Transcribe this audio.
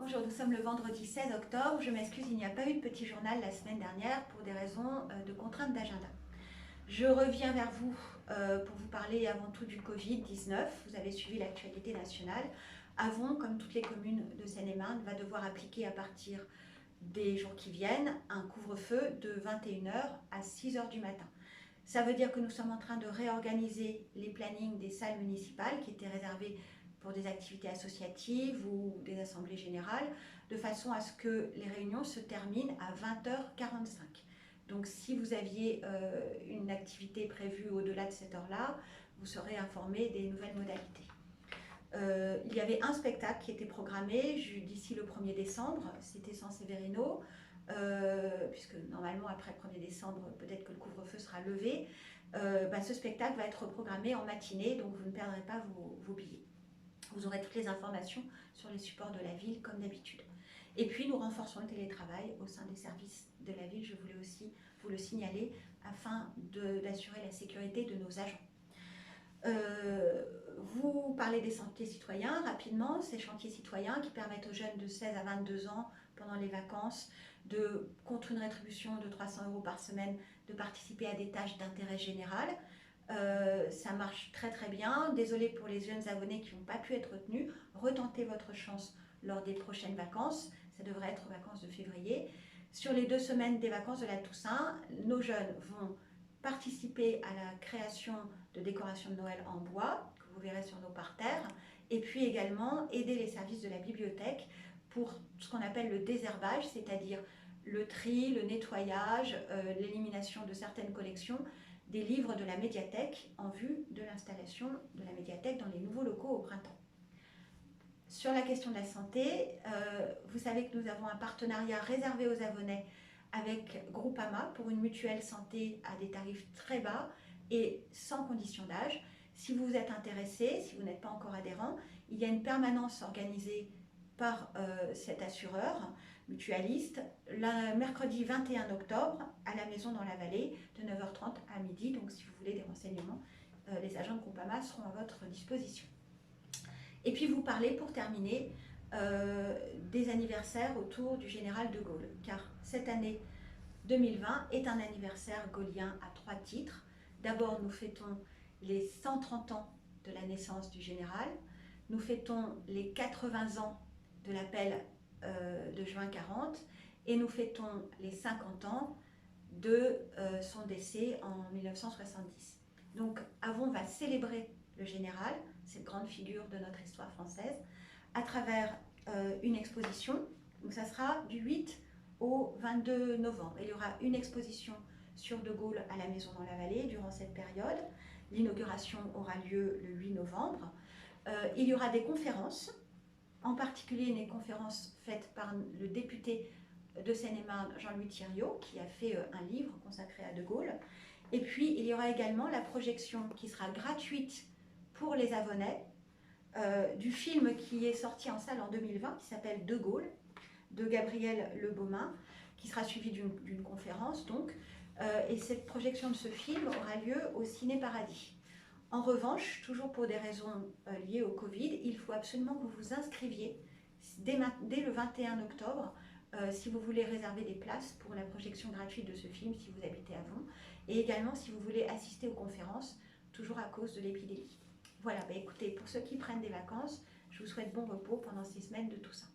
Bonjour, nous sommes le vendredi 16 octobre. Je m'excuse, il n'y a pas eu de petit journal la semaine dernière pour des raisons de contraintes d'agenda. Je reviens vers vous pour vous parler avant tout du Covid-19. Vous avez suivi l'actualité nationale. Avon, comme toutes les communes de Seine-et-Marne, va devoir appliquer à partir des jours qui viennent un couvre-feu de 21h à 6h du matin. Ça veut dire que nous sommes en train de réorganiser les plannings des salles municipales qui étaient réservées pour des activités associatives ou des assemblées générales, de façon à ce que les réunions se terminent à 20h45. Donc si vous aviez une activité prévue au-delà de cette heure-là, vous serez informé des nouvelles modalités. Il y avait un spectacle qui était programmé d'ici le 1er décembre, c'était San Severino, puisque normalement après le 1er décembre, peut-être que le couvre-feu sera levé. Ce spectacle va être programmé en matinée, donc vous ne perdrez pas vos billets. Vous aurez toutes les informations sur les supports de la ville, comme d'habitude. Et puis, nous renforçons le télétravail au sein des services de la ville, je voulais aussi vous le signaler, afin d'assurer la sécurité de nos agents. Vous parlez des chantiers citoyens, rapidement, ces chantiers citoyens qui permettent aux jeunes de 16 à 22 ans, pendant les vacances, contre une rétribution de 300 € par semaine, de participer à des tâches d'intérêt général. Ça marche très très bien. Désolée pour les jeunes abonnés qui n'ont pas pu être retenus. Retentez votre chance lors des prochaines vacances. Ça devrait être vacances de février. Sur les 2 semaines des vacances de la Toussaint, nos jeunes vont participer à la création de décorations de Noël en bois, que vous verrez sur nos parterres, et puis également aider les services de la bibliothèque pour ce qu'on appelle le désherbage, c'est-à-dire le tri, le nettoyage, l'élimination de certaines collections, des livres de la médiathèque en vue de l'installation de la médiathèque dans les nouveaux locaux au printemps. Sur la question de la santé, vous savez que nous avons un partenariat réservé aux Avonnais avec Groupama pour une mutuelle santé à des tarifs très bas et sans condition d'âge. Si vous êtes intéressé, si vous n'êtes pas encore adhérent, il y a une permanence organisée par cet assureur mutualiste le mercredi 21 octobre à la Maison dans la Vallée de 9h30 à midi. Donc si vous voulez des renseignements, les agents de Groupama seront à votre disposition. Et puis vous parlez, pour terminer, des anniversaires autour du général de Gaulle, car cette année 2020 est un anniversaire gaullien à 3 titres. D'abord, nous fêtons les 130 ans de la naissance du général, nous fêtons les 80 ans de l'appel de juin 40 et nous fêtons les 50 ans de son décès en 1970. Donc Avon va célébrer le général, cette grande figure de notre histoire française, à travers une exposition. Donc ça sera du 8 au 22 novembre. Il y aura une exposition sur De Gaulle à la Maison dans la Vallée durant cette période. L'inauguration aura lieu le 8 novembre. Il y aura des conférences, en particulier une conférence faite par le député de Seine-et-Marne, Jean-Louis Thiriot, qui a fait un livre consacré à De Gaulle. Et puis, il y aura également la projection qui sera gratuite pour les Avonnais du film qui est sorti en salle en 2020, qui s'appelle De Gaulle, de Gabriel Le Baumin, qui sera suivi d'une conférence, donc. Et cette projection de ce film aura lieu au Ciné Paradis. En revanche, toujours pour des raisons liées au Covid, il faut absolument que vous vous inscriviez dès le 21 octobre si vous voulez réserver des places pour la projection gratuite de ce film si vous habitez à Avon, et également si vous voulez assister aux conférences, toujours à cause de l'épidémie. Voilà, écoutez, pour ceux qui prennent des vacances, je vous souhaite bon repos pendant ces semaines de Toussaint.